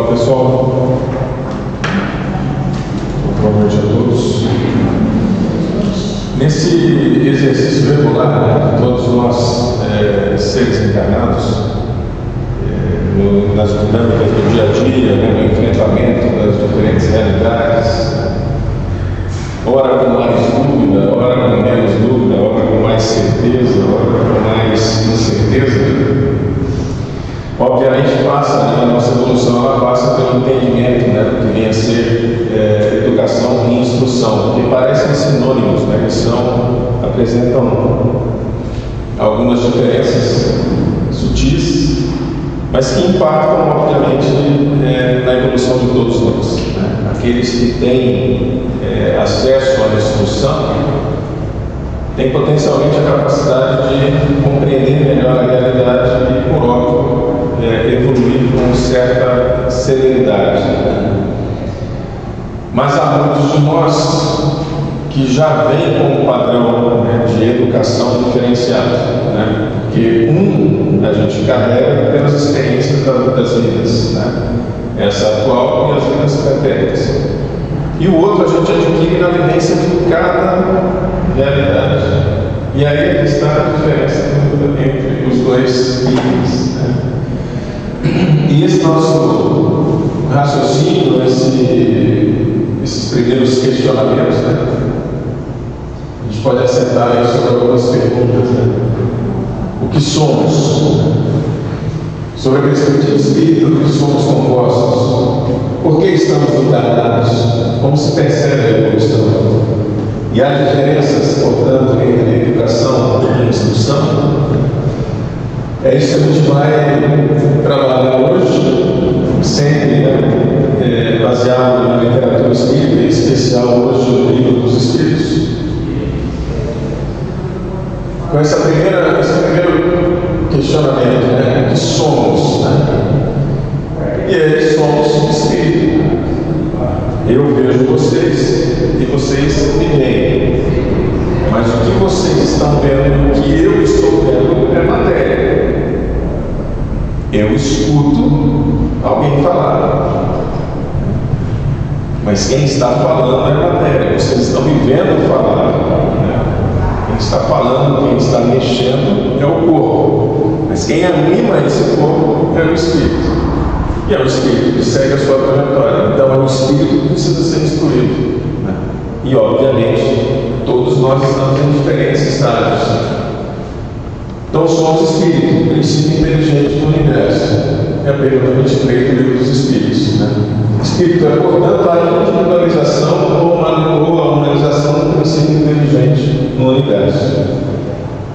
Olá pessoal, boa noite a todos. Nesse exercício regular, todos nós, seres encarnados, nas dinâmicas do dia a dia, no enfrentamento das diferentes realidades, ora com mais dúvida, ora com menos dúvida, ora com mais certeza, ora com mais incerteza, obviamente passa, a nossa evolução ela passa pelo entendimento, do que vem a ser educação e instrução, que parecem sinônimos, que apresentam algumas diferenças sutis, mas que impactam, obviamente, na evolução de todos nós. Aqueles que têm acesso à instrução têm potencialmente a capacidade de compreender melhor a realidade e, por óbvio, evoluir com certa celeridade. Mas há muitos de nós que já vêm com um padrão de educação diferenciado, porque a gente carrega pelas experiências das vidas, essa atual e as vidas pretéritas, e o outro a gente adquire na vivência de cada realidade. E aí está a diferença entre os dois níveis. E esse nosso raciocínio, esses primeiros questionamentos, a gente pode assentar aí sobre algumas perguntas. O que somos? Sobre a perspectiva espírita, do que somos compostos? Por que estamos encarnados? Como se percebe a evolução? E há diferenças, portanto, entre a educação e a instrução? É isso que a gente vai trabalhar hoje, sempre baseado na literatura espírita, em especial hoje no Livro dos Espíritos. Com esse primeiro questionamento, que somos, e aí somos espírito. Eu vejo vocês e vocês me veem, mas o que vocês estão vendo, o que eu estou vendo é matéria. Eu escuto alguém falar, mas quem está falando é matéria. Vocês estão me vendo falar, quem está falando, quem está mexendo é o corpo, mas quem anima esse corpo é o espírito, e é o espírito que segue a sua trajetória. Então é o espírito que precisa ser instruído, e obviamente todos nós estamos em diferentes estágios. Então somos espírito, princípio inteligente do universo. É a pergunta 23 do Livro dos Espíritos. Espírito é, portanto, a individualização ou a humanização do princípio inteligente no universo.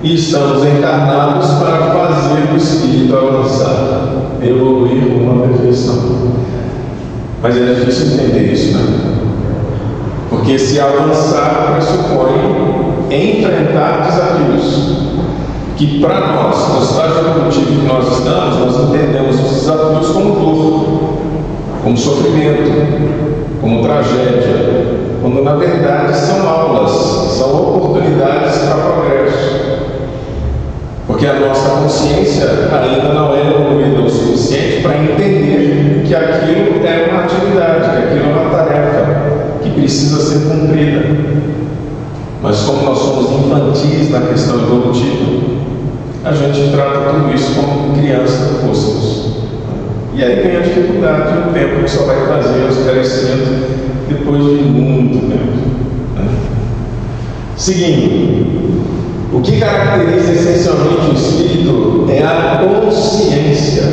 E estamos encarnados para fazer o espírito avançar, evoluir uma perfeição. Mas é difícil entender isso, porque se avançar pressupõe enfrentar desafios. Que para nós, no estágio evolutivo que nós estamos, nós entendemos os desafios como dor, como sofrimento, como tragédia, quando na verdade são aulas, são oportunidades para progresso. Porque a nossa consciência ainda não é evoluída o suficiente para entender que aquilo é uma atividade, que aquilo é uma tarefa que precisa ser cumprida. Mas como nós somos infantis na questão evolutiva, a gente trata tudo isso como criança que fôssemos. E aí vem a dificuldade de um tempo que só vai trazer o esclarecimento depois de muito tempo. Seguindo, o que caracteriza essencialmente o espírito é a consciência,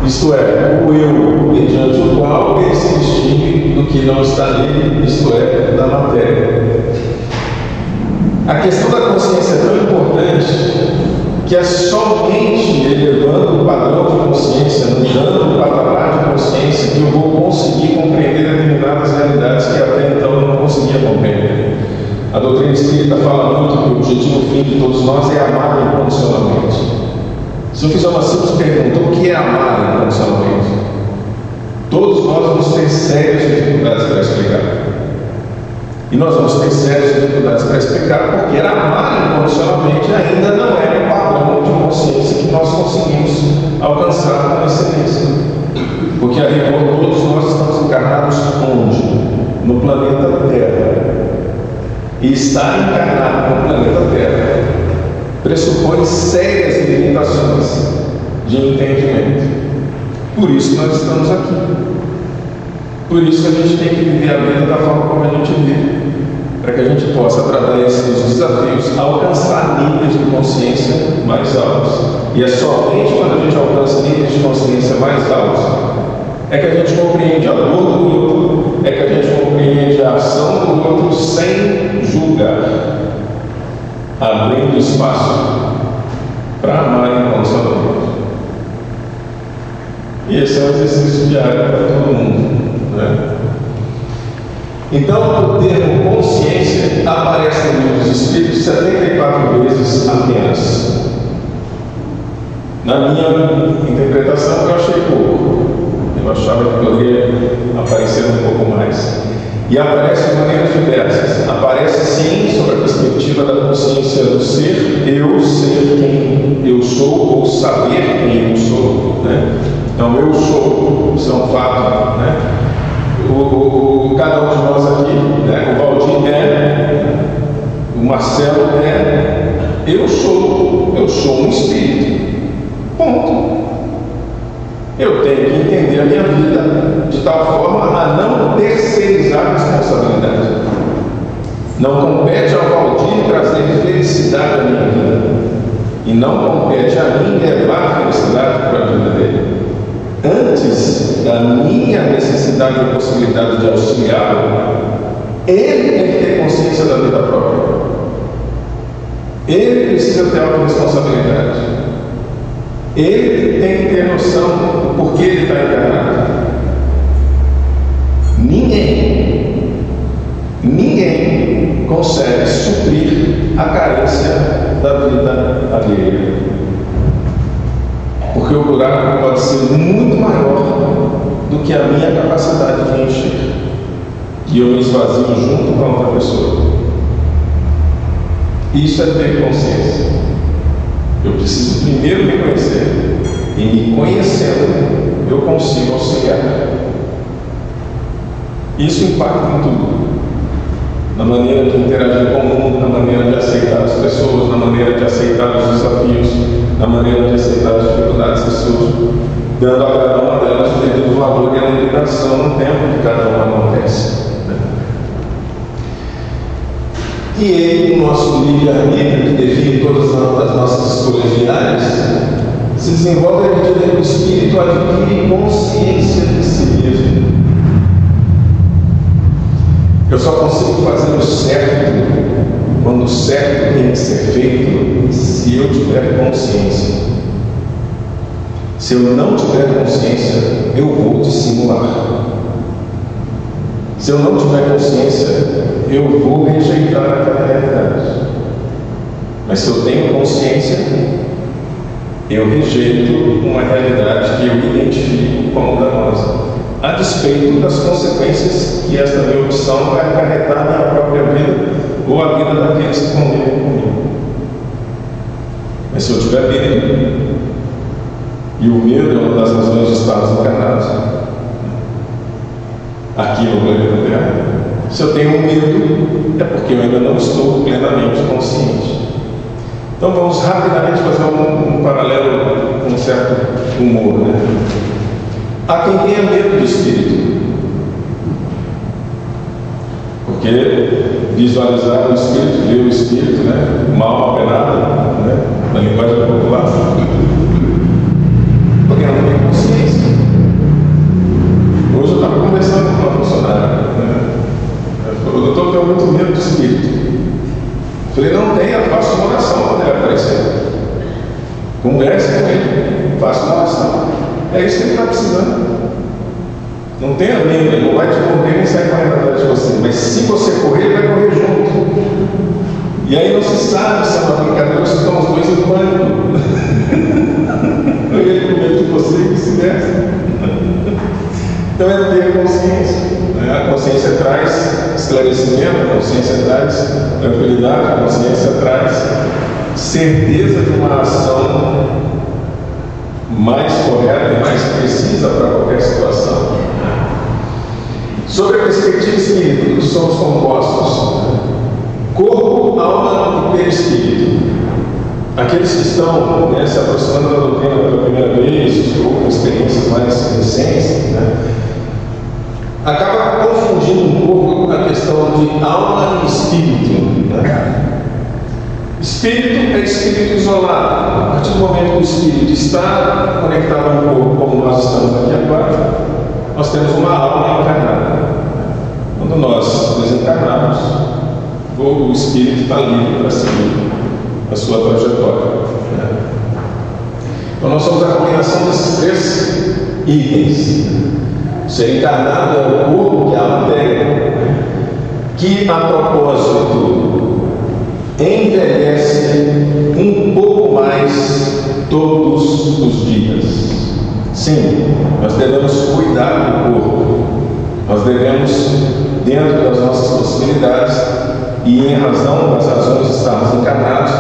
isto é, o eu, mediante o qual ele se distingue do que não está nele, isto é, da matéria. A questão da consciência é tão importante que é somente elevando o padrão de consciência, mudando o patamar de consciência, que eu vou conseguir compreender determinadas realidades que até então eu não conseguia compreender. A doutrina espírita fala muito que o objetivo fim de todos nós é amar incondicionalmente. Se eu fizer uma simples pergunta, o que é amar incondicionalmente? Todos nós vamos ter sérias dificuldades para explicar. E nós vamos ter sérias dificuldades para explicar porque amar incondicionalmente ainda não é um padrão de consciência que nós conseguimos alcançar com excelência. Porque a rigor todos nós estamos encarnados onde? No planeta Terra. E estar encarnado no planeta Terra pressupõe sérias limitações de entendimento. Por isso nós estamos aqui. Por isso que a gente tem que viver a vida da forma como a gente vive, para que a gente possa, através dos desafios, alcançar níveis de consciência mais altos. E é somente quando a gente alcança níveis de consciência mais altos é que a gente compreende a dor do outro, é que a gente compreende a ação do outro sem julgar, abrindo espaço para amar incondicionalmente. E esse é um exercício diário para todo mundo, né? Então, o termo consciência aparece no Livro dos Espíritos 74 vezes apenas. Na minha interpretação, eu achei pouco. Eu achava que poderia aparecer um pouco mais. E aparece de maneiras diversas. Aparece sim sobre a perspectiva da consciência do ser, eu ser quem eu sou, ou saber quem eu sou, né? Então, eu sou, isso é um fato, né? Cada um de nós aqui, né? O Valdir é, o Marcelo é, eu sou um espírito. Ponto. Eu tenho que entender a minha vida de tal forma a não terceirizar a responsabilidade. Não compete ao Valdir trazer felicidade à minha vida. E não compete a mim levar felicidade para a vida dele. Antes da minha necessidade e possibilidade de auxiliá-lo, ele tem que ter consciência da vida própria. Ele precisa ter autorresponsabilidade. Ele tem que ter noção do porquê ele está encarnado. Ninguém consegue suprir a carência da vida alheia. Porque o buraco pode ser muito maior do que a minha capacidade de encher. E eu me esvazio junto com a outra pessoa. Isso é ter consciência. Eu preciso primeiro me conhecer. E me conhecendo, eu consigo auxiliar. Isso impacta em tudo. Na maneira de interagir com o mundo, na maneira de aceitar as pessoas, na maneira de aceitar os desafios, na maneira de aceitar as dificuldades que surgem, dando a cada uma delas o devido valor e a limitação no tempo que cada uma acontece. E ele, o nosso livre-arbítrio, que define todas as nossas escolhas diárias, se desenvolve à medida que o espírito adquire consciência de si mesmo. Eu só consigo fazer o certo quando o certo tem que ser feito se eu tiver consciência. Se eu não tiver consciência, eu vou dissimular. Se eu não tiver consciência, eu vou rejeitar aquela realidade. Mas se eu tenho consciência, eu rejeito uma realidade que eu identifico como danosa, a despeito das consequências que esta minha opção vai acarretar na minha própria vida ou a vida daqueles que convivem comigo. Mas se eu tiver medo, e o medo é uma das razões de estarmos encarnados aqui no planeta Terra, se eu tenho medo, é porque eu ainda não estou plenamente consciente. Então vamos rapidamente fazer um paralelo com um certo humor, né? Há quem tenha medo do espírito, porque visualizar o espírito, ver o espírito, né? Mal apenado, né? Na linguagem popular, porque não tem consciência. Hoje eu estava conversando com uma funcionária, né? Ela falou: doutor, eu tenho muito medo do espírito. Eu falei: não tenha, faça uma oração quando ele aparecer. Converse com ele, faça uma oração. É isso que ele está precisando. Não tenha medo, ele não vai te correr nem sair correndo atrás de você. Mas se você correr, ele vai correr junto. E aí não se sabe se é uma brincadeira ou se estão os dois em pânico. Ele com medo de você e vice-versa. Então é ter consciência. A consciência traz esclarecimento, a consciência traz tranquilidade, a consciência traz certeza de uma ação mais correta e mais precisa para qualquer situação. Sobre a perspectiva espírita, somos compostos: corpo, alma e perispírito. Aqueles que estão se aproximando da doutrina pela primeira vez, ou com experiências mais recentes, acaba confundindo um pouco a questão de alma e espírito. Espírito é espírito isolado. A partir do momento que o espírito está conectado ao corpo, como nós estamos aqui agora, nós temos uma alma encarnada. Quando nós desencarnamos, o espírito está livre para seguir a sua trajetória. Então nós somos a combinação desses três itens. Ser encarnado é o corpo, que é a matéria, que a propósito envelhece um pouco mais todos os dias. Sim, nós devemos cuidar do corpo, nós devemos, dentro das nossas possibilidades e em razão das razões de estarmos encarnados,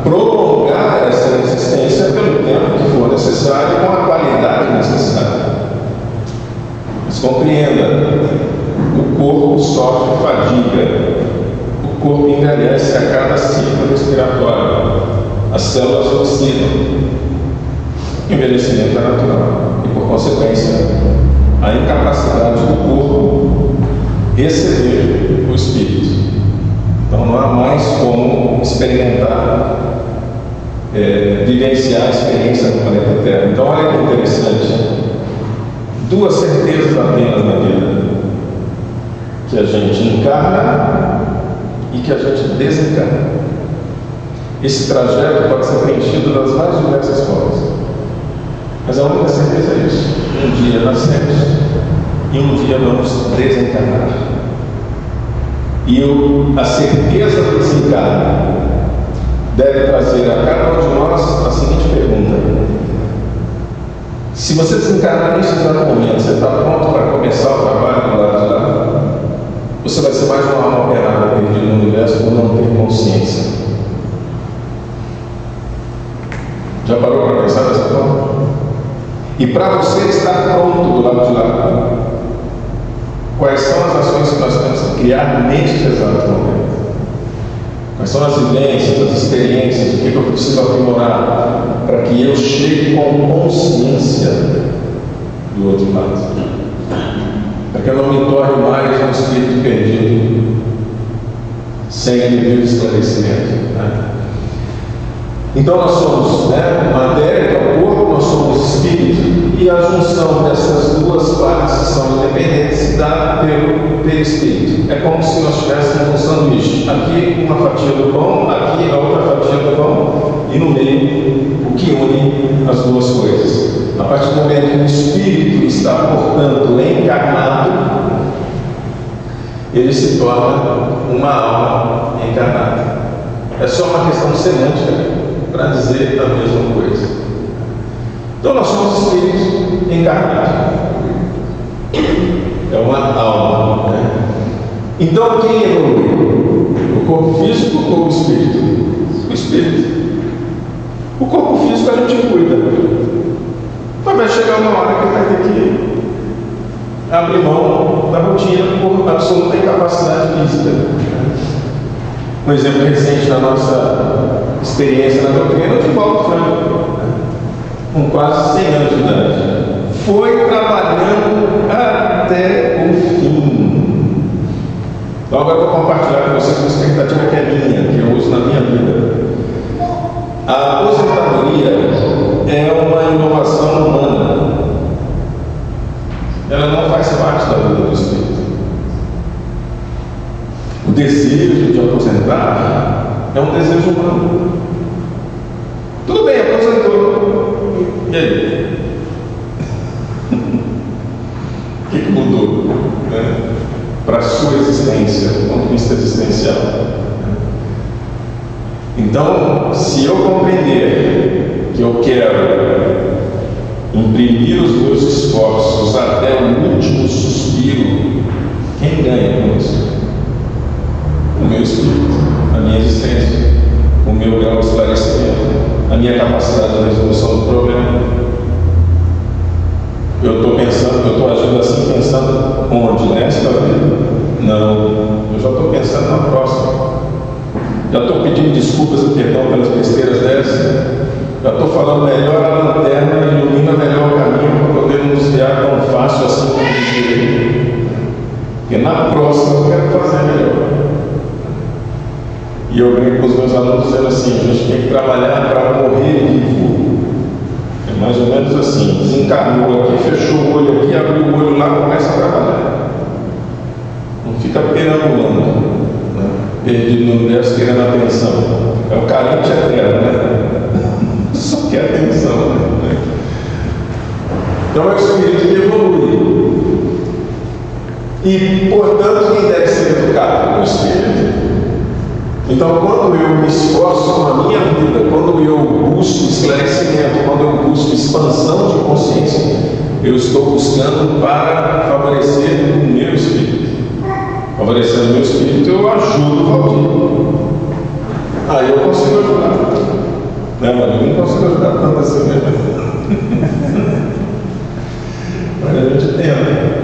prolongar essa existência pelo tempo que for necessário, com a qualidade necessária. Mas compreenda, o corpo sofre fadiga, o corpo envelhece a cada ciclo respiratório, as células oxidam. O envelhecimento é natural e, por consequência, a incapacidade do corpo receber o espírito. Então não há mais como experimentar, vivenciar a experiência do planeta Terra. Então olha que interessante, duas certezas apenas na vida: que a gente encarna e que a gente desencarna. Esse trajeto pode ser preenchido das mais diversas formas, mas a única certeza é isso: um dia nascemos e um dia vamos desencarnar. E a certeza do desencarne deve trazer a cada um de nós a seguinte pergunta: se você desencarnar neste exato momento, você está pronto para começar o trabalho do lado de lá? Você vai ser mais uma alma operada perdida no universo por não ter consciência. Já parou para pensar dessa forma? E para você estar pronto do lado de lá, quais são as ações que nós temos que criar neste exato momento? Quais são as vivências, as experiências, o que eu preciso aprimorar para que eu chegue com consciência do outro lado? Para que eu não me torne mais um espírito perdido, sem devido esclarecimento. Então nós somos matéria, que é o corpo, nós somos espírito, e a junção dessas duas partes que são independentes se dá pelo perispírito. É como se nós tivéssemos um sanduíche: aqui uma fatia do pão, aqui a outra fatia do pão, e no meio o que une as duas coisas. A partir do momento que o espírito está, portanto, encarnado, ele se torna uma alma encarnada. É só uma questão semântica para dizer a mesma coisa. Então nós somos espíritos encarnados. É uma alma. Então quem evolui? O corpo físico ou o espírito? O espírito. O corpo físico a gente cuida, mas vai chegar uma hora que vai ter que abrir mão da rotina por absoluta incapacidade física. Um exemplo recente da nossa experiência na doutrina, o Divaldo Franco, com quase 100 anos de idade, foi trabalhando até o fim. Então agora eu vou compartilhar com vocês uma expectativa que é minha, que eu uso na minha vida. A aposentadoria é uma inovação humana. Ela não faz parte da vida do espírito. O desejo de aposentar é um desejo humano. Tudo bem, aposentou. E aí? O que mudou para a sua existência, do ponto de vista existencial? Então, se eu compreender que eu quero imprimir os meus esforços até o último suspiro, quem ganha com isso? O meu espírito, a minha existência, o meu grau de esclarecimento, a minha capacidade de resolução do problema. eu quero fazer melhor. E eu brinco com os meus alunos dizendo assim: a gente tem que trabalhar para morrer vivo. É mais ou menos assim: desencarnou aqui, fechou o olho aqui, abriu o olho lá, começa a trabalhar. Não fica perambulando, né? Perdido no universo querendo atenção. É o carente eterno, né? Só quer atenção, né? Então é o espírito que evolui. E, portanto, quem deve ser educado é o espírito. Então, quando eu me esforço na minha vida, quando eu busco esclarecimento, quando eu busco expansão de consciência, eu estou buscando para favorecer o meu espírito. Favorecendo o meu espírito, eu ajudo o Valdir. Aí eu consigo ajudar. Né, Valdir? Eu não consigo ajudar tanto assim mesmo. Mas a gente tenta.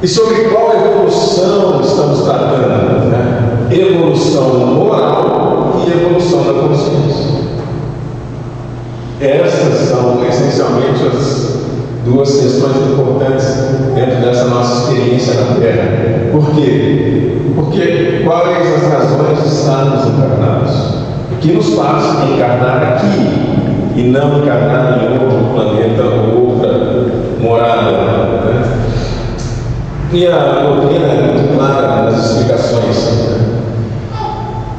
E sobre qual evolução estamos tratando? Né? Evolução moral e evolução da consciência. Essas são essencialmente as duas questões importantes dentro dessa nossa experiência na Terra. Por quê? Porque quais as razões de estarmos encarnados? O que nos faz encarnar aqui e não encarnar em outro planeta ou outra morada? Né? E a doutrina é muito clara nas explicações.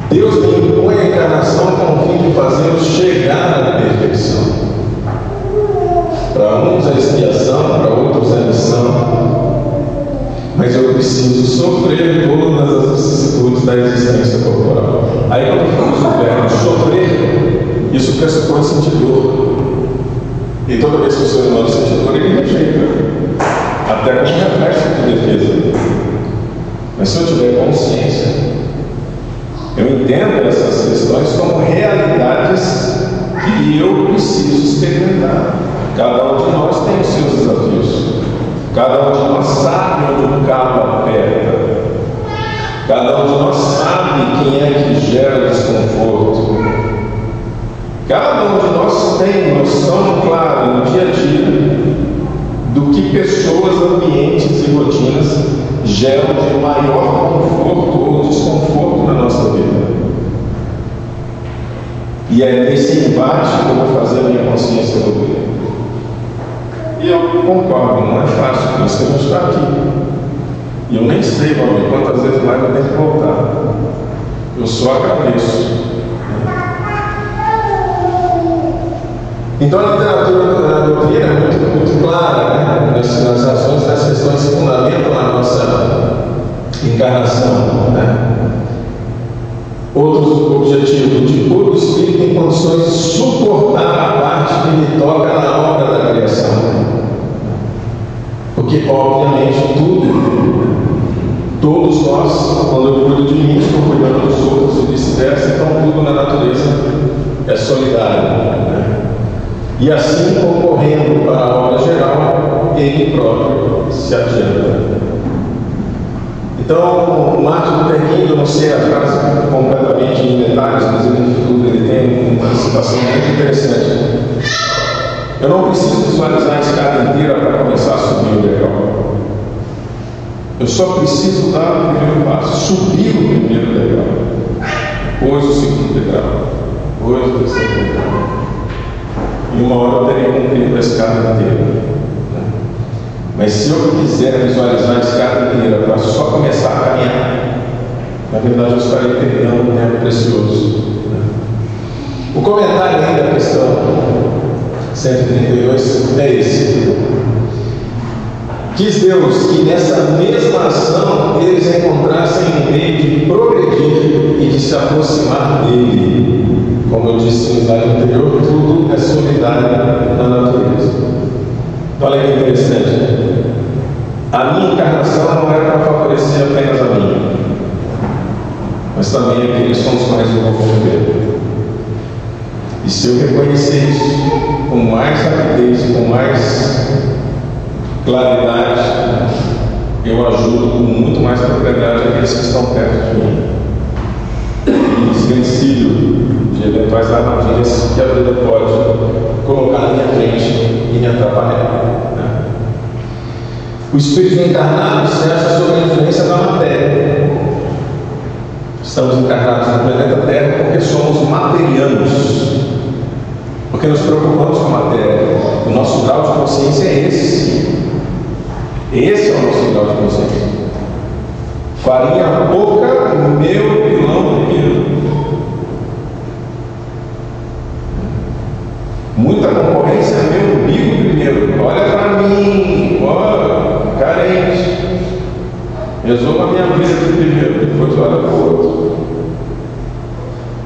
Deus me impõe a encarnação com o fim de fazê-los chegar à perfeição. Para uns é expiação, para outros é missão. Mas eu preciso sofrer todas as vicissitudes da existência corporal. Aí quando falamos do verbo sofrer, isso pressupõe sentir dor. E toda vez que o ser humano sente dor, ele rejeita. Até com reflexo de defesa. Mas se eu tiver consciência, eu entendo essas questões como realidades que eu preciso experimentar. Cada um de nós tem os seus desafios. Cada um de nós sabe onde o cabo aperta. Cada um de nós sabe quem é que gera desconforto. Cada um de nós tem noção clara no dia a dia do que pessoas, ambientes e rotinas geram de maior conforto ou desconforto na nossa vida. E é nesse embate que eu vou fazer a minha consciência evoluir. E eu concordo, não é fácil, por isso que a gente está aqui. E eu nem sei, Valdir, quantas vezes mais eu tenho que voltar. Eu só agradeço. Então a literatura da doutrina é muito clara, né? Nas razões das questões que fundamentam a nossa encarnação. Né? Outro objetivo: de pôr o espírito em condições de suportar a parte que lhe toca na obra da criação. Porque, obviamente, todos nós, quando eu cuido de mim, estou cuidando dos outros e vice-versa, então tudo na natureza é solidário. Né? E assim, concorrendo para a obra geral, ele próprio se adianta. Então, Martin Luther King, eu não sei a frase completamente em detalhes, mas no futuro ele tem uma citação muito interessante. Eu não preciso visualizar a escada inteira para começar a subir o degrau. Eu só preciso dar o primeiro passo, subir o primeiro degrau, depois o segundo degrau, depois o terceiro degrau. E uma hora eu terei cumprido a escada inteira. Mas se eu quiser visualizar a escada inteira para só começar a caminhar, na verdade eu estarei perdendo um tempo precioso. O comentário aí da questão 132 é esse: quis Deus que nessa mesma ação eles encontrassem um meio de progredir e de se aproximar dele. Como eu disse no slide anterior, tudo é solidário na natureza. Olha que interessante. A minha encarnação não era para favorecer apenas a minha, mas também aqueles com os quais eu vou conviver. E se eu reconhecer isso com mais rapidez, com mais claridade, eu ajudo com muito mais propriedade aqueles que estão perto de mim. Desvencilho de eventuais armadilhas que a vida pode colocar na minha frente e me atrapalhar. O espírito encarnado se acha sob a influência da matéria. Estamos encarnados no planeta Terra porque somos materianos, porque nos preocupamos com a matéria. O nosso grau de consciência é esse. Esse é o nosso grau de consciência. Farinha pouca, meu pilão primeiro. Muita concorrência, meu umbigo primeiro. Olha para mim, olha, carente. Resolva a minha vida aqui primeiro, depois olha para o outro.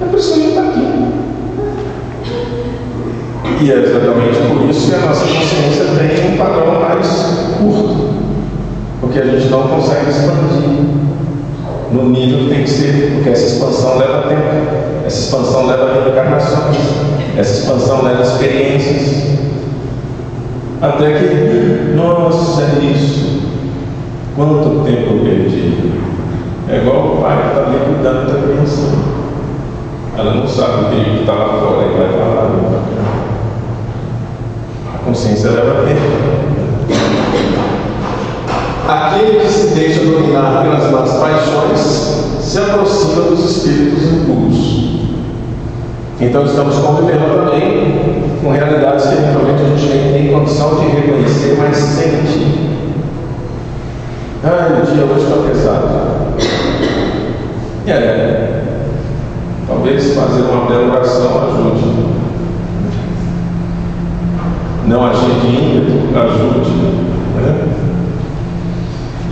É por isso que a gente está aqui. E é exatamente por isso que a nossa consciência tem um padrão mais curto, porque a gente não consegue expandir no nível que tem que ser, porque essa expansão leva tempo, essa expansão leva reencarnações, essa expansão leva experiências, até que, nossa, é isso, quanto tempo eu perdi. É igual o pai que está ali cuidando da criança, ela não sabe o perigo que está lá fora e vai falar. A consciência leva tempo. Aquele que se deixa dominar pelas más paixões se aproxima dos espíritos impuros. Então estamos convivendo também com realidades que eventualmente a gente nem tem condição de reconhecer, mas sente. O dia hoje está pesado. E aí? Talvez fazer uma bela oração ajude. Não agir de ímpeto ajude. Né?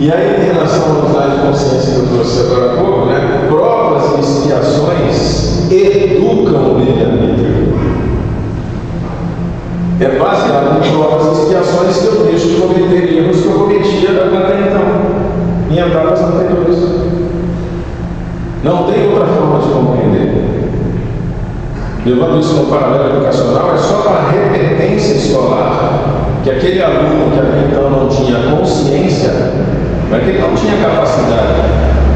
E aí, em relação ao slide de consciência que eu trouxe agora há pouco, né? Provas e expiações educam o livre-arbítrio. É baseado em provas e expiações que eu deixo de cometer erros que eu cometia até então, em etapas anteriores. Não tem outra forma de compreender. Levando isso no paralelo educacional, é só para a repetência escolar que aquele aluno que até então não tinha consciência, não é que ele não tinha capacidade,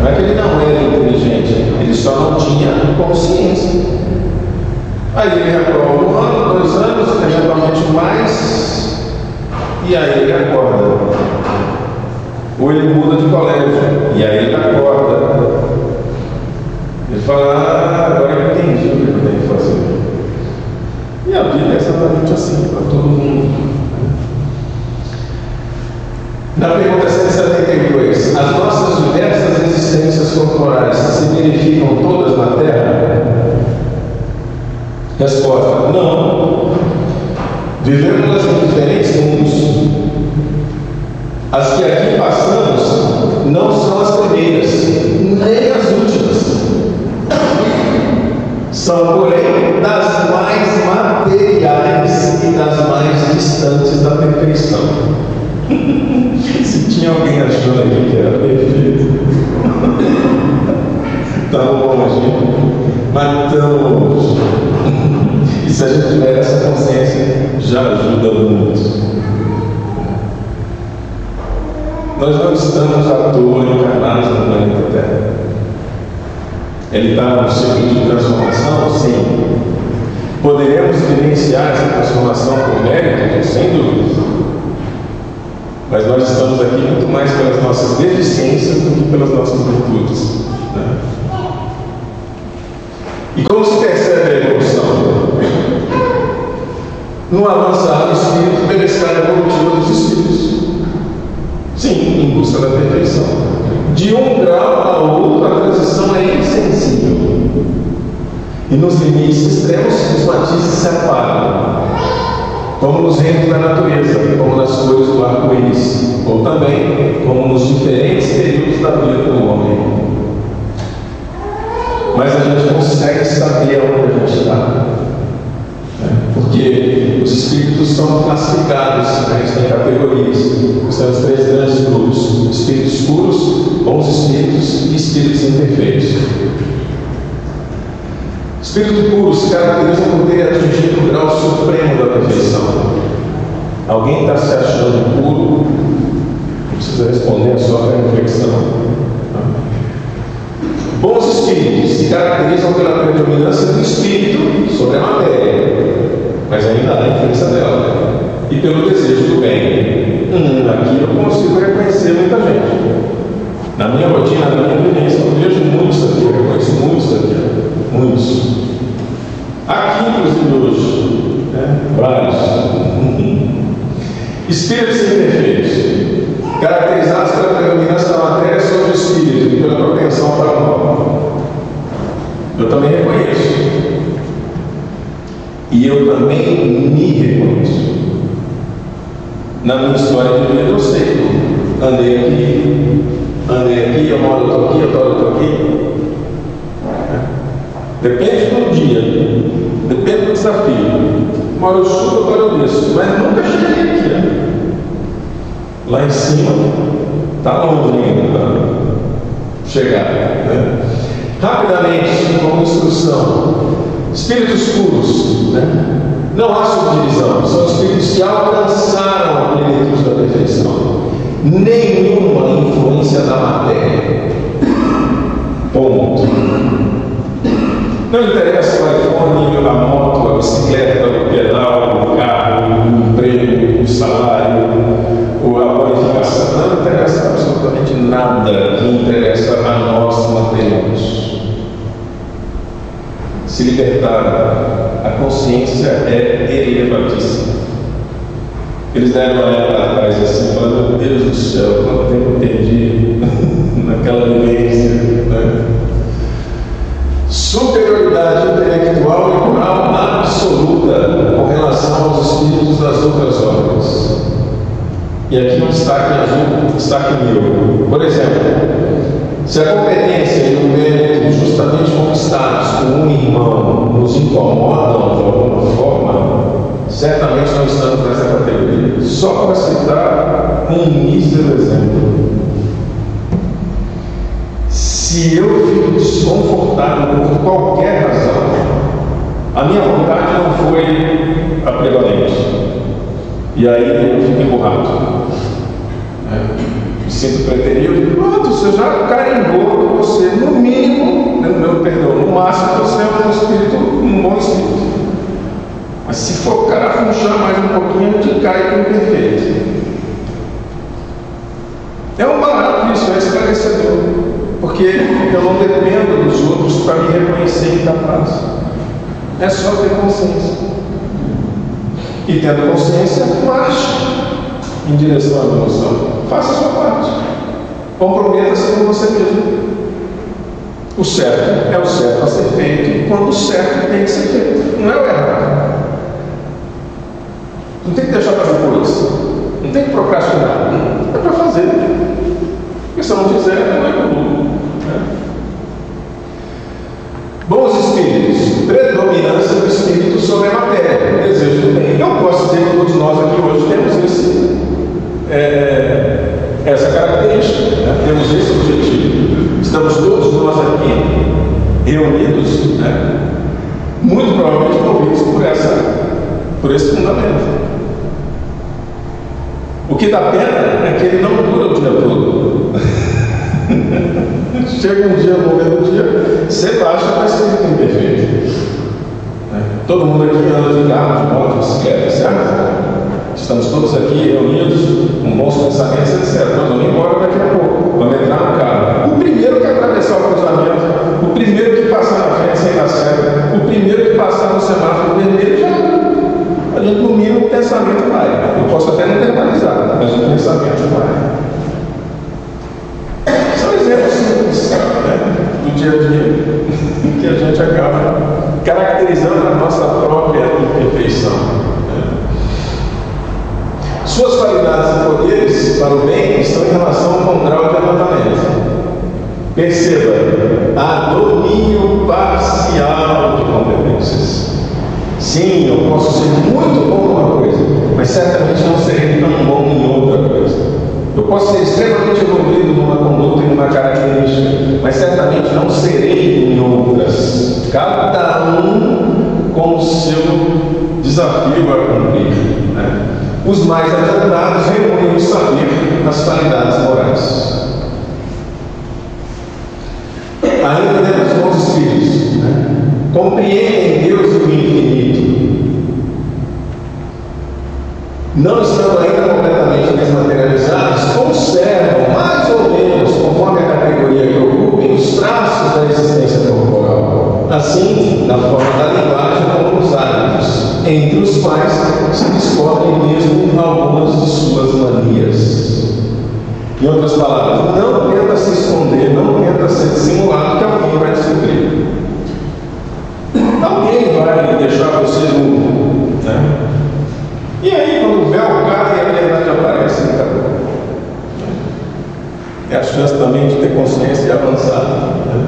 não é que ele não era inteligente, ele só não tinha consciência. Aí ele reprova 1 ano, 2 anos, eventualmente mais, e aí ele acorda. Ou ele muda de colégio, e aí ele acorda. Ele fala, agora eu entendi o que eu tenho que fazer. E a vida é exatamente assim, para todo mundo. Na pergunta 172, as nossas diversas existências corporais se verificam todas na Terra? Resposta, não. Vivemos em diferentes mundos. As que aqui passamos não são as primeiras, nem as últimas. São, porém, das mais materiais e das mais distantes da perfeição. Se tinha alguém achando aqui que era perfeito, tão longe, mas tão longe. E se a gente tiver essa consciência, já ajuda muito. Nós não estamos à toa encarnados no planeta Terra. Ele está no ciclo de transformação? Sim. Poderemos vivenciar essa transformação por mérito? Sem dúvida. Mas nós estamos aqui muito mais pelas nossas deficiências do que pelas nossas virtudes. Né? E como se percebe a evolução? No avançar do espírito pela escala evolutiva dos espíritos. Sim, em busca da perfeição. De um grau ao outro, a transição é insensível. E nos limites extremos, os matizes se apagam. Como nos reinos da natureza, como nas cores do arco-íris, ou também como nos diferentes períodos da vida do homem. Mas a gente consegue saber onde a gente está. Porque os espíritos são classificados, né? Eles têm categorias. Nós temos 3 grandes grupos: espíritos puros, bons espíritos e espíritos imperfeitos. Espírito puro se caracteriza por ter atingido o grau supremo da perfeição. Alguém está se achando puro, não precisa responder, é só a reflexão. Bons espíritos se caracterizam pela predominância do espírito sobre a matéria, mas ainda há influência dela, e pelo desejo do bem. Aqui eu consigo reconhecer muita gente. Na minha rotina, na minha vivência, eu vejo muitos aqui, eu reconheço muitos aqui, muitos. Aqui, inclusive, hoje, vários. Espíritos imperfeitos, caracterizados pela predominância da matéria sobre o espírito e pela propensão para o mal. Eu também reconheço. E eu também me reconheço. Na minha história de vida eu sei. Andei aqui, eu moro, eu estou aqui, eu estou aqui. Depende do dia, depende do desafio. Uma hora eu subo, outra hora eu desço, mas nunca cheguei aqui. Lá em cima, está longe ainda para chegar. Rapidamente, como instrução, espíritos puros, não há subdivisão, são espíritos que alcançaram a plenitude da perfeição. Nenhuma influência da matéria. Ponto. Não interessa o iPhone, a moto, a bicicleta, o pedal, o carro, o emprego, o salário, a bonificação. Não interessa absolutamente nada que interessa a nós materiais. Se libertar, a consciência é elevadíssima. Eles deram uma época atrás assim, falando: meu Deus do céu, quanto tempo eu perdi naquela vivência. Superioridade intelectual e moral absoluta com relação aos espíritos das outras ordens. E aqui um destaque meu. Por exemplo, se a competência e o mérito justamente conquistados com um irmão nos incomodam de alguma forma, certamente não estamos nessa categoria. Só para citar um mísero exemplo. Se eu fico desconfortável por qualquer razão, a minha vontade não foi a prevalente. E aí eu fico emburrado. Me sinto preterido. Pronto, você já carimbou você, no mínimo, no máximo, você é um espírito, um bom espírito. Mas se for carafunchar mais um pouquinho, a gente cai com o perfeito. É um barato isso, é esclarecedor. Porque eu não dependo dos outros para me reconhecer incapaz. É só ter consciência. E tendo consciência, marche em direção à evolução. Faça a sua parte. Comprometa-se com você mesmo. O certo é o certo a ser feito quando o certo tem que ser feito. Não é o errado. Não tem que deixar para depois. Não tem que procrastinar. É para fazer. Porque se eu não fizer, não é evoluo. Bons espíritos, predominância do espírito sobre a matéria, o desejo do bem. Eu posso dizer que todos nós aqui hoje temos essa característica, temos esse objetivo. Estamos todos nós aqui reunidos, muito provavelmente movidos por esse fundamento. O que dá pena é que ele não dura o dia todo. Chega um dia, um momento do dia, você baixa para espírito imperfeito. Todo mundo aqui anda de carro, de moto, de bicicleta, certo? Estamos todos aqui reunidos com bons pensamentos, etc. Nós vamos embora daqui a pouco, vamos entrar no carro. O primeiro que atravessar o cruzamento, o primeiro que passar na frente sem dar certo, o primeiro que passar no semáforo vermelho, já a gente no mínimo o pensamento vai. Eu posso até não verbalizar, mas o pensamento vai. São exemplos simples do dia a dia que a gente acaba caracterizando a nossa própria imperfeição. Suas qualidades e poderes para o bem estão em relação com o grau de arrojamento. Perceba, há domínio parcial de competências. Sim, eu posso ser muito bom em uma coisa, mas certamente não serei tão bom em outra coisa. Eu posso ser extremamente evoluído numa conduta e numa característica, mas certamente não serei em outras. Cada um com o seu desafio a cumprir. Os mais adiantados reúnem o saber nas qualidades morais. Ainda temos bons espíritos, compreendem Deus e o infinito, não estando ainda completamente na mesma realizados conservam, mais ou menos, conforme a categoria que ocupem, os traços da existência corporal. Assim, na forma da linguagem como nos hábitos, entre os quais se descobrem mesmo algumas de suas manias. Em outras palavras, não tenta se esconder, não tenta ser dissimulado, que alguém vai descobrir. Alguém vai deixar você nu, né? E aí, quando o véu cai e a verdade aparece, acabou. É a chance também de ter consciência e avançar, né?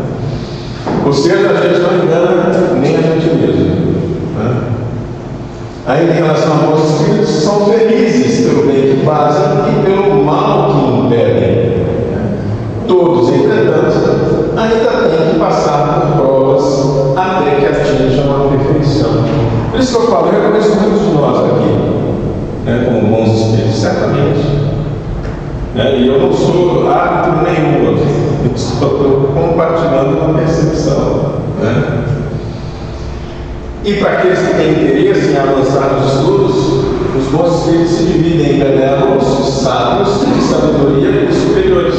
Ou seja, a gente não engana nem a gente mesmo, né? Aí, em relação a bons espíritos, são felizes pelo bem que fazem e pelo mal que impedem. Todos, entretanto, ainda têm que passar por provas até que atinjam a perfeição. Por isso que eu falo, eu reconheço muitos de nós aqui, né, como bons espíritos, certamente. E eu não sou árbitro nenhum, eu estou compartilhando uma percepção, né? E para aqueles que têm interesse em avançar nos estudos, os bons espíritos se dividem em benévolos, sábios, de sabedoria e superiores.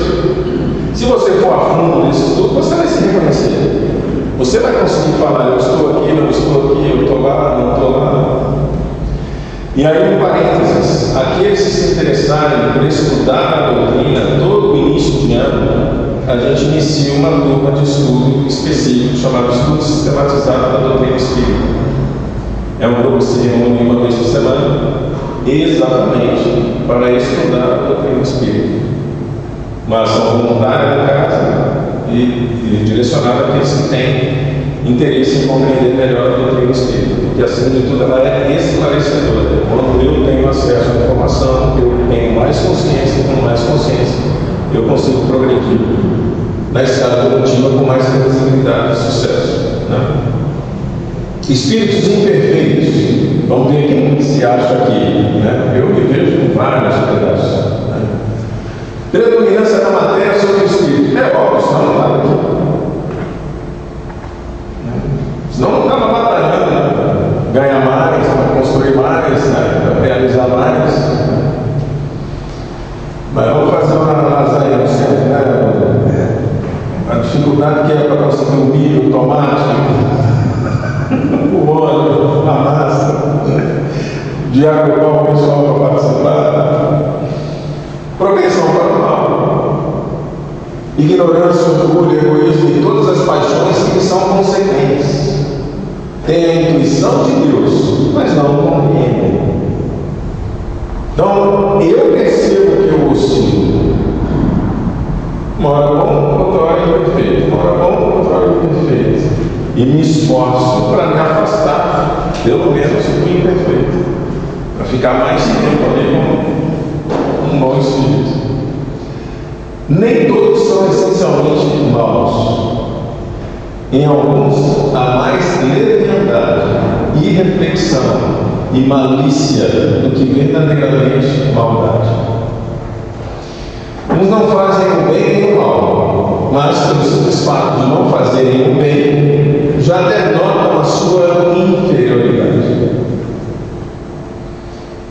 Se você for a fundo nesse estudo, você vai se reconhecer. Você vai conseguir falar, eu estou aqui, não estou aqui, eu estou lá, não estou lá. E aí, um parênteses, aqueles que se interessarem por estudar a doutrina, todo o início de ano, a gente inicia uma turma de estudo específico, chamado Estudo Sistematizado da Doutrina Espírita. É um grupo que se reúne uma vez por semana, exatamente para estudar a doutrina espírita. Uma ação voluntária, no caso, e direcionada àqueles que têm interesse em compreender melhor a doutrina espírita, porque, acima de tudo, ela é esclarecedora. Quando eu tenho acesso à informação, eu tenho mais consciência, com mais consciência, eu consigo progredir na escala evolutiva com mais visibilidade e sucesso, né? Espíritos imperfeitos, vamos ver quem se acha aqui, né? Eu me vejo em vários pedaços, né? Predominância da matéria sobre o espírito. É óbvio, senão não estava aqui. Senão não estava batalhando, né? Para ganhar mais, para construir mais, né? Para realizar mais. Mas vamos fazer uma lasanha no centro, né? A dificuldade que é para conseguir o milho, o tomate, o óleo, a massa, de agrupar o pessoal para participar. Propensão para o mal, ignorância, orgulho, egoísmo e todas as paixões que são consequentes. Tem a intuição de Deus, mas não compreendem. Então, eu percebo que eu oscilo. Uma hora bom, outra hora imperfeito. Uma hora bom, outra hora imperfeito. E me esforço para me afastar, pelo menos, do imperfeito. Para ficar mais tempo ali com um bom espírito. Nem todos são essencialmente maus. Em alguns, há mais leviandade, irreflexão e malícia do que verdadeiramente maldade. Uns não fazem o bem nem o mal, mas pelo simples fato de não fazerem o bem, já denotam a sua inferioridade.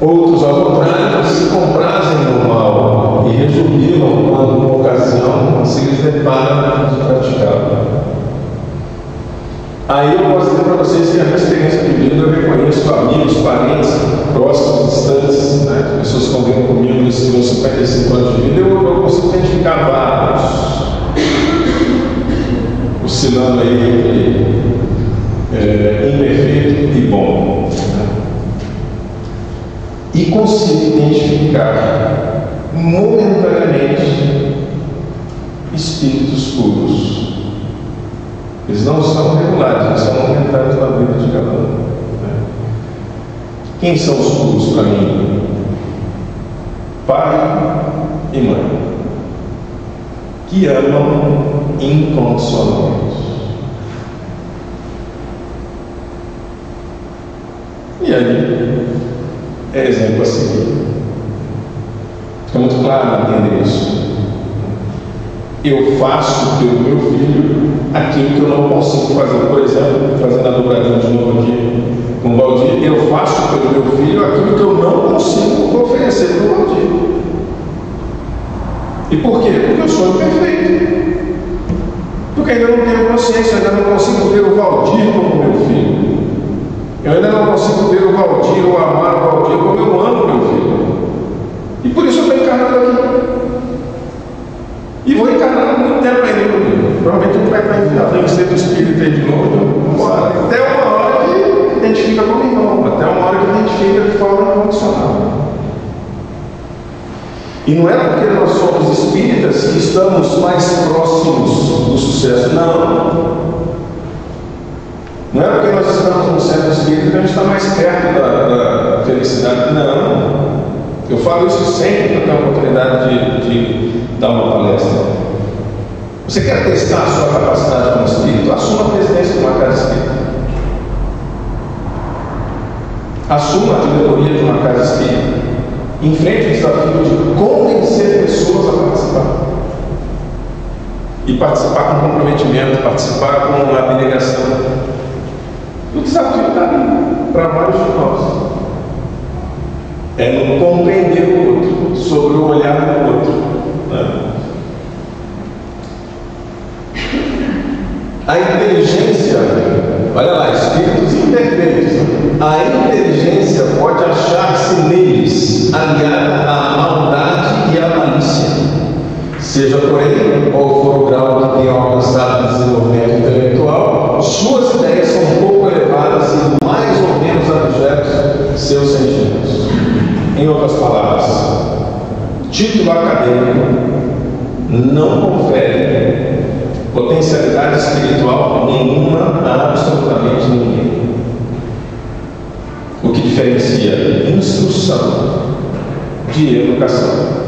Outros, ao contrário, se comprazem no mal e rejubilam quando uma ocasião se lhes depara de praticá-lo. Aí eu posso dizer para vocês que a minha experiência de vida, eu reconheço amigos, parentes, próximos, distantes, né? Pessoas que convivem comigo nesses meus 55 anos de vida, eu consigo identificar vários, oscilando aí entre imperfeito e bom, né? E consigo identificar momentaneamente espíritos puros. Eles não são regulares, eles são momentâneos na vida de cada um, né? Quem são os puros para mim? Pai e mãe, que amam incondicionalmente. E aí, é exemplo a seguir. Fica muito claro entender isso. Eu faço pelo meu filho aquilo que eu não consigo fazer. Por exemplo, fazendo a dobradinha de novo aqui com o Valdir, eu faço pelo meu filho aquilo que eu não consigo oferecer para o Valdir. E por quê? Porque eu sou imperfeito. Porque ainda não tenho consciência, eu ainda não consigo ver o Valdir como meu filho. Eu ainda não consigo ver o Valdir ou amar o Valdir como eu amo meu filho. E por isso eu estou encarnado aqui. E vou encarnar muito tempo ainda comigo. Provavelmente não vai estar enviado. Tem que ser do Espírito aí de novo. Até uma hora que identifica como irmão. Até uma hora que identifica de forma incondicional. E não é porque nós somos espíritas que estamos mais próximos do sucesso. Não. Não é porque nós estamos no centro espírita que a gente está mais perto da felicidade. Não. Eu falo isso sempre que eu tenho a oportunidade de dar uma palestra. Você quer testar a sua capacidade como espírito? Assuma a presidência de uma casa espírita. Assuma a diretoria de uma casa espírita. Enfrente o desafio de convencer pessoas a participar. E participar com comprometimento, participar com abnegação. O desafio está ali, para vários de nós. É no compreender o outro, sobre o olhar do outro. Né? A inteligência, olha lá, espíritos imperfeitos. A inteligência pode achar-se neles, aliada à maldade e à malícia. Seja, porém, qual for o grau que tenha alcançado o desenvolvimento intelectual, suas ideias são um pouco elevadas e mais ou menos abjetos seus sentimentos. Em outras palavras, título acadêmico não confere potencialidade espiritual nenhuma a absolutamente ninguém. O que diferencia instrução de educação.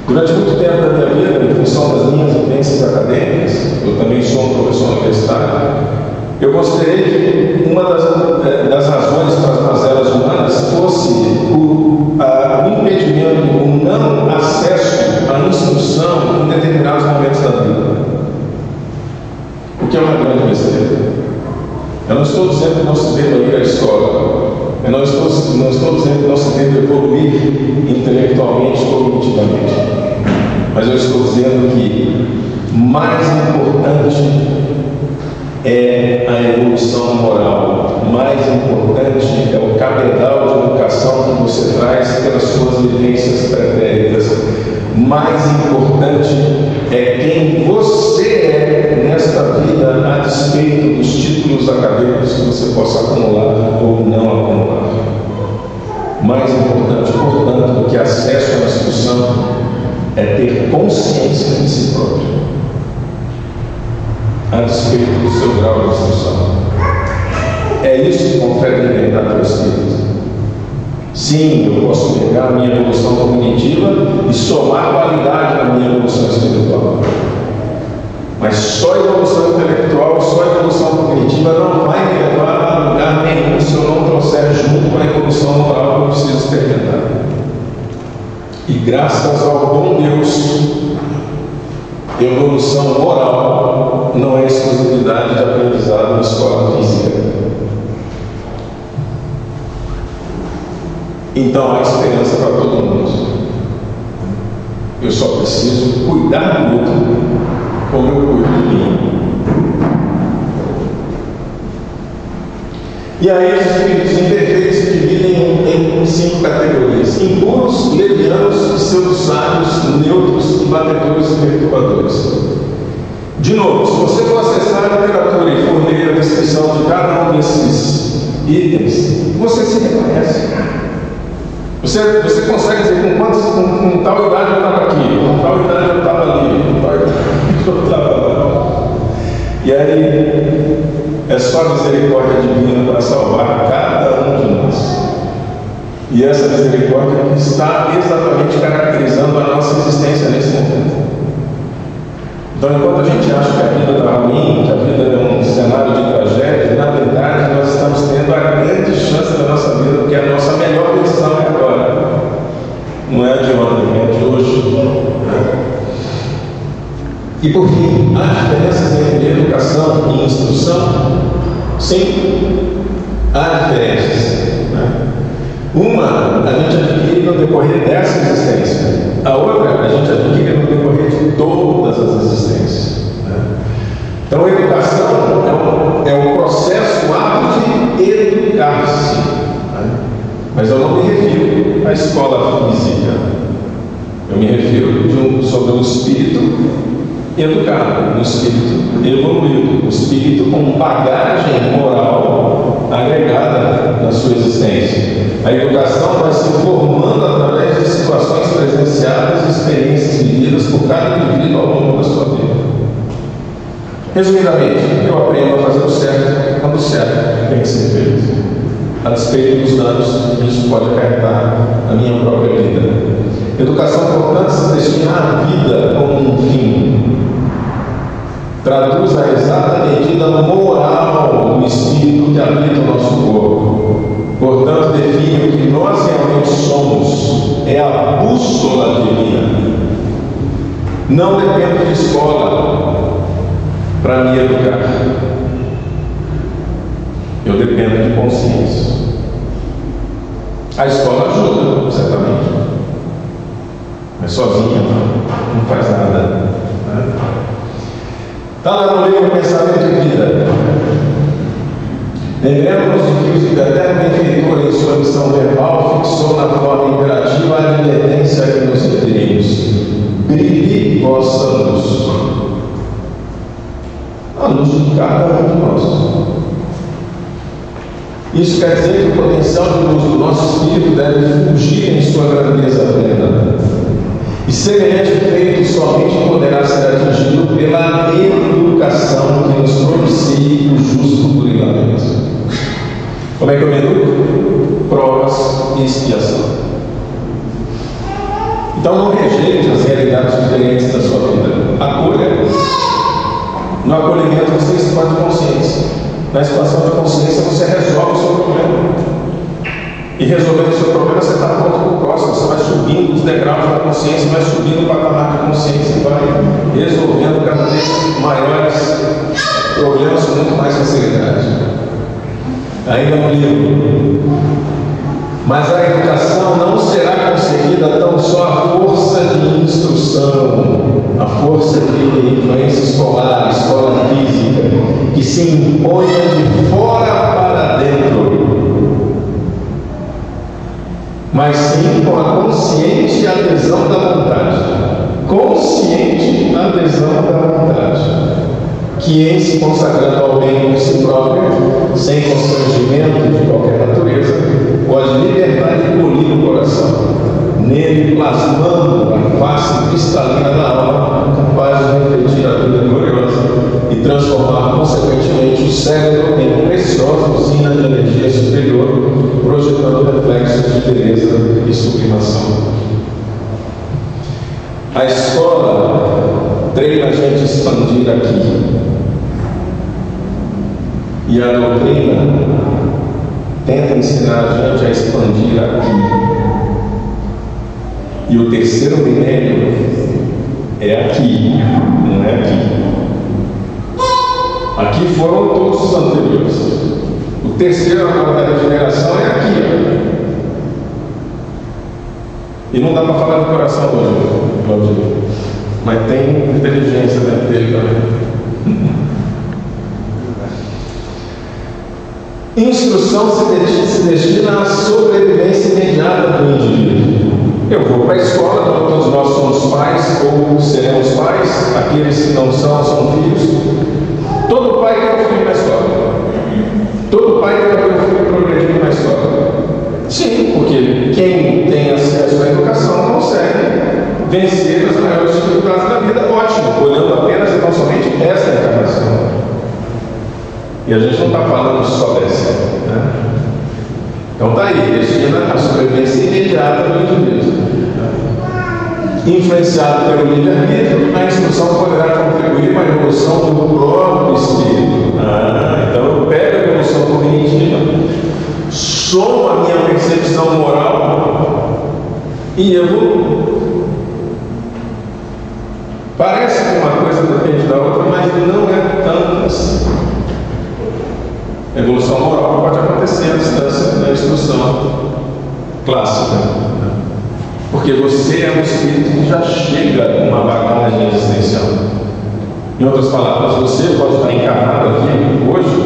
Durante muito tempo da minha vida, em função das minhas vivências acadêmicas, eu também sou um professor universitário, eu considerei que uma das razões para as mazelas humanas fosse o impedimento, o não acesso à instrução em determinados momentos da vida. O que é uma grande besteira. Eu não estou dizendo que não se deva ir à escola. Eu não estou dizendo que não se deva evoluir intelectualmente, cognitivamente. Mas eu estou dizendo que mais importante é a evolução moral. Mais importante é o cabedal de educação que você traz pelas suas vivências pretéritas. Mais importante é quem você é nesta vida, a despeito dos títulos acadêmicos que você possa acumular ou não acumular. Mais importante, portanto, do que acesso à instrução é ter consciência de si próprio, a despeito do seu grau de instrução. É isso que confere liberdade ao espírito. Sim, eu posso pegar a minha evolução cognitiva e somar qualidade na minha evolução espiritual. Mas só a evolução intelectual, só a evolução cognitiva não vai me levar a lugar nenhum se eu não trouxer junto com a evolução moral que eu preciso experimentar. E graças ao bom Deus, evolução moral não é exclusividade de aprendizado na escola física. Então há esperança para todo mundo. Eu só preciso cuidar do outro como eu cuido de mim. E aí os espíritos imperfeitos se dividem em 5 categorias: impuros, levianos, pseudo-sábios, neutros e batedores e perturbadores. De novo, se você for acessar a literatura e for ler a descrição de cada um desses itens, você se reconhece. Você consegue dizer com tal idade eu estava aqui, com tal idade eu estava ali, com tal idade eu estava lá. E aí é só a misericórdia divina para salvar cada um de nós. E essa misericórdia está exatamente caracterizando a nossa existência nesse momento. Então, enquanto a gente acha que a vida está ruim, que a vida é um cenário de tragédia, na verdade nós estamos tendo a grande chance da nossa vida, porque a nossa melhor decisão é agora. Não é a de ontem, é a de hoje. E por fim, há diferenças entre educação e instrução? Sim, há diferenças. Uma, a gente adquire no decorrer dessa existência. A outra a gente adquire no decorrer de todas as existências, né? Então, a educação é um processo, um ato de educar-se, né? Mas eu não me refiro à escola física. Eu me refiro sobre um espírito educado, um espírito evoluído, um espírito com bagagem moral agregada na sua existência. A educação vai se formando através de situações presenciadas e experiências vividas por cada indivíduo ao longo da sua vida. Resumidamente, eu aprendo a fazer o certo quando o certo tem que ser feito, a despeito dos danos que isso pode acarretar na minha própria vida. Educação, portanto, se destina à vida como um fim. Traduz a exata medida moral do espírito que habita o nosso corpo. Portanto, define o que nós realmente somos. É a bússola divina. Não dependo de escola para me educar. Eu dependo de consciência. A escola ajuda, certamente, mas sozinha não faz nada, né? Está lá no livro Pensamento e Vida. Lembremos de que o eterno benfeitor, em sua missão verbal, fixou na forma imperativa a advertência a que nos referimos: brilhe vossa luz. A luz de cada um de nós. Isso quer dizer que o potencial de luz do nosso espírito deve fugir em sua grandeza plena. E semelhante feito somente poderá ser atingido pela educação que nos propicie o justo burilamento. Como é que eu me educo? Provas e expiação. Então não rejeite as realidades diferentes da sua vida. Acolha. No acolhimento você expande consciência. Na expansão de consciência você resolve o seu problema. E resolvendo o seu problema, você está pronto para o próximo. Você vai subindo os degraus da consciência, vai subindo o patamar de consciência e vai resolvendo cada vez maiores problemas com muito mais facilidade. Ainda no livro. Mas a educação não será conseguida tão só à força de instrução, a força de influência escolar, escola física, que se imponha de fora para dentro, mas sim com a consciente adesão da vontade. Consciente adesão da vontade, que em se consagrando ao bem de si próprio, sem constrangimento de qualquer natureza, pode libertar e polir o coração, nele plasmando a face cristalina da alma, capaz de refletir a vida gloriosa e transformar consequentemente o cérebro em preciosa usina de energia superior, projetando reflexos de beleza e sublimação. A escola treina a gente a expandir aqui, e a doutrina tenta ensinar a gente a expandir aqui. E o terceiro milênio é aqui, não é aqui. Aqui foram todos os anteriores. O terceiro, a regeneração, é aqui. E não dá para falar do coração hoje, Claudio. Mas tem inteligência dentro dele também. Instrução se destina à sobrevivência imediata do indivíduo. Eu vou para a escola, todos nós somos pais ou seremos pais, aqueles que não são filhos. Todo pai quer o filho na escola. Todo pai quer ver o filho progredir na escola. Sim, porque quem tem acesso à educação consegue vencer as maiores dificuldades da vida, ótimo, olhando apenas e não somente esta encarnação. E a gente não está falando só dessa, né? Então está aí, destina a sobrevivência imediata do indivíduo. Influenciado pelo livre-arbítrio, a instrução poderá contribuir para a evolução do próprio espírito. Então eu pego a evolução cognitiva, somo a minha percepção moral e evoluo. Parece que uma coisa depende da outra, mas não é tanto assim. A evolução moral pode acontecer à distância da instrução clássica. Porque você é um espírito que já chega com uma bagagem existencial. Em outras palavras, você pode estar encarnado aqui hoje,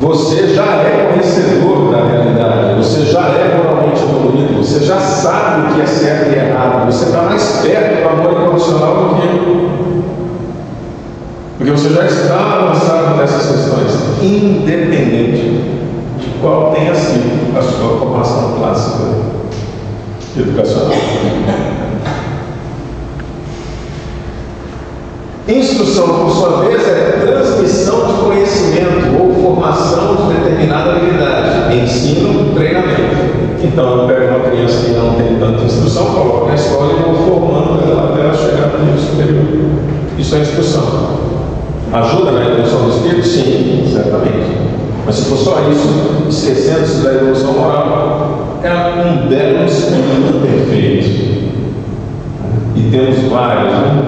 você já é conhecedor da realidade, você já é moralmente evoluído, você já sabe o que é certo e errado, você está mais perto do amor incondicional do que eu. Porque você já está avançado nessas questões, independente de qual tenha sido a sua formação clássica educacional. Instrução, por sua vez, é transmissão de conhecimento ou formação de determinada habilidade, ensino, treinamento. Então, eu pego uma criança que não tem tanta instrução, coloco na escola e vou formando ela até ela chegar no nível superior. Isso é instrução. Ajuda na evolução do espírito? Sim, certamente. Mas se for só isso, esquecendo-se da evolução moral, é um belo espírito perfeito. E temos vários, né?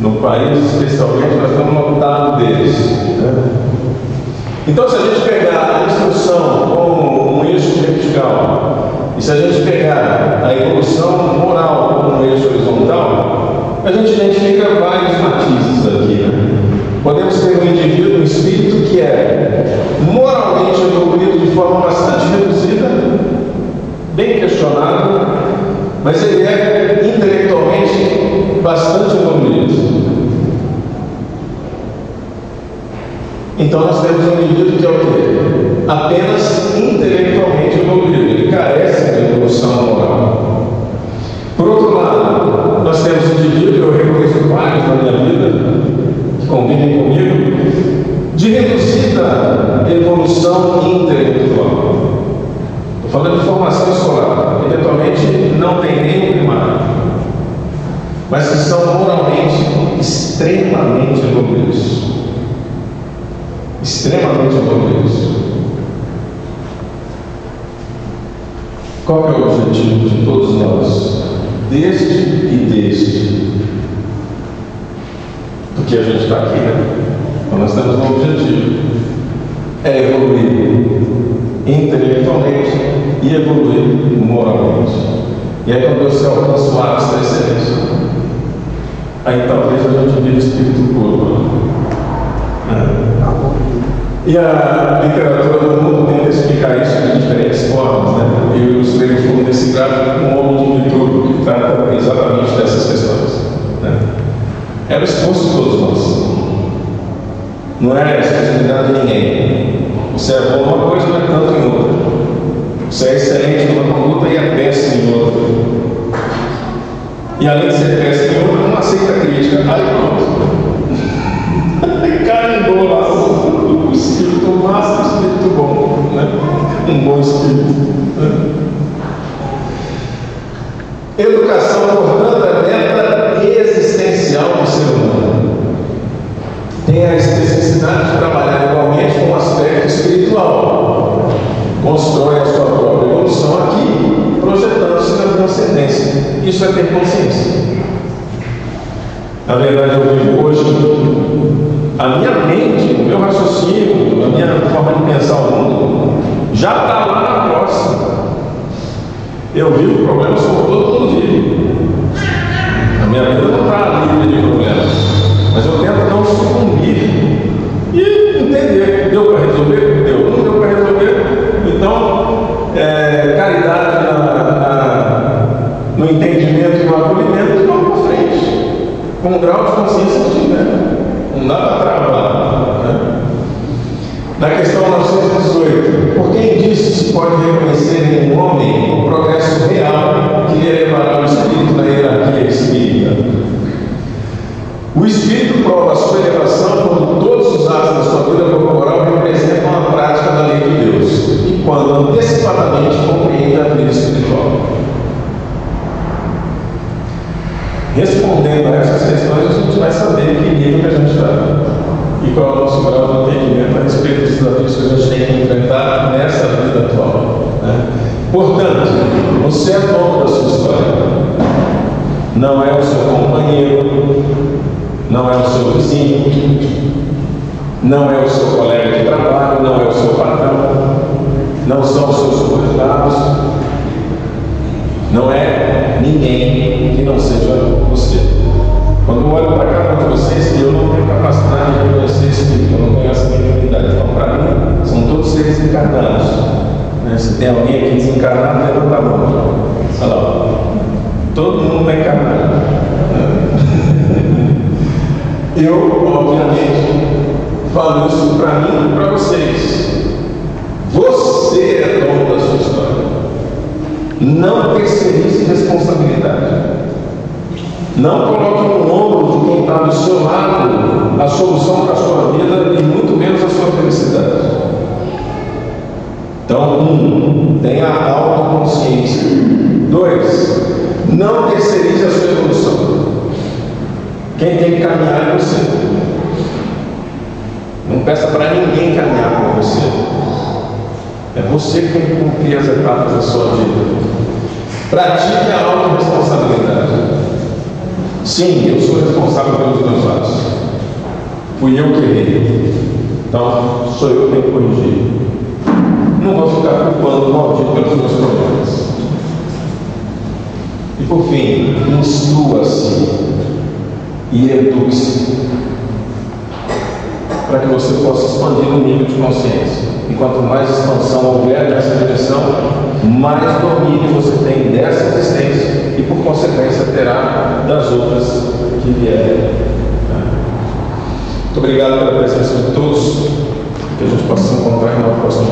No país, especialmente, nós estamos lotados deles. Né? Então, se a gente pegar a instrução como um eixo vertical, e se a gente pegar a evolução moral como um eixo horizontal, a gente identifica vários matizes aqui. Né? Podemos ter um indivíduo, um espírito que é moralmente evoluído de forma bastante reduzida, bem questionável, mas ele é intelectualmente bastante evoluído. Então nós temos um indivíduo que é o quê? Apenas intelectualmente evoluído, ele carece de evolução moral. Por outro lado, nós temos um indivíduo, eu reconheço vários na minha vida, que convivem comigo, de reduzida evolução intelectual. Estou falando de formação escolar, eventualmente não tem nem o primário, mas que são moralmente extremamente evoluídos. Extremamente evoluídos. Qual é o objetivo de todos nós? Desde e desde. Porque a gente está aqui, né? Então nós temos um objetivo. É evoluir intelectualmente e evoluir moralmente. E aí quando você alcança o ápice da excelência, aí talvez a gente vire espírito puro. E a literatura do mundo tenta explicar isso de diferentes formas, né? Eu ilustrei no fundo desse gráfico com um homem de Vitruvo, que trata exatamente dessas questões. Né? É o esforço de todos nós. Não é a exclusividade de ninguém. Você é bom numa coisa, não é tanto em outra. Você é excelente numa conduta e é péssimo em outra. E além de ser péssimo em outra, não aceita a crítica. Aí pronto. Carimbou lá o espírito massa, o espírito bom, né? Um bom espírito. Né? Educação, portanto, é meta existencial do ser humano. Tem a especificidade de trabalhar igualmente com o aspecto espiritual. Constrói a sua própria evolução aqui, projetando-se na transcendência. Isso é ter consciência. Na verdade, eu vivo hoje. A minha mente, o meu raciocínio, a minha forma de pensar o mundo já está lá na próxima. Eu vivo problemas como todo mundo vive. A minha vida não está livre de problemas, mas eu tento não sucumbir e entender. Deu para resolver? Deu. Não deu para resolver? Então, caridade no entendimento e no acolhimento, vamos para frente. Com um grau de consciência que tiver. Não dá para travar. Né? Na questão 918, por quem disse se pode reconhecer em um homem o progresso real que elevará o espírito na hierarquia espírita? O espírito prova a sua elevação quando todos os atos da sua vida corporal representam a prática da lei de Deus e quando antecipadamente compreende a vida espiritual. Respondendo a essas questões, a gente vai saber que nível que a gente está e qual é o nosso grau de entendimento a respeito dos desafios que a gente tem que enfrentar nessa vida atual. Né? Portanto, você é dono da sua história. Não é o seu companheiro, não é o seu vizinho, não é o seu colega de trabalho, não é o seu patrão, não são os seus subordinados. Não é ninguém que não seja você. Quando eu olho para cada um de vocês, eu não tenho capacidade de reconhecer espírito, eu não tenho essa mediunidade. Então, para mim, são todos seres encarnados. Se tem alguém aqui desencarnado, levanta a mão. Olha lá. Todo mundo está encarnado. Eu, obviamente, falo isso para mim e para vocês. Você é dono da sua história. Não terceirize responsabilidade. Não coloque no ombro de quem está do seu lado a solução para a sua vida e muito menos a sua felicidade. Então, tenha autoconsciência. 2, não terceirize a sua evolução. Quem tem que caminhar é você. Não peça para ninguém caminhar com você. É você que tem que cumprir as etapas da sua vida. Pratique a autorresponsabilidade. Sim, eu sou responsável pelos meus atos. Fui eu que errei. Então, sou eu que tenho que corrigir. Não vou ficar culpando o maldito pelos meus problemas. E por fim, instrua-se e eduque-se para que você possa expandir o nível de consciência. E quanto mais expansão houver nessa direção, mais domínio você tem dessa existência e, por consequência, terá das outras que vierem. Muito obrigado pela presença de todos. Que a gente possa se encontrar em uma próxima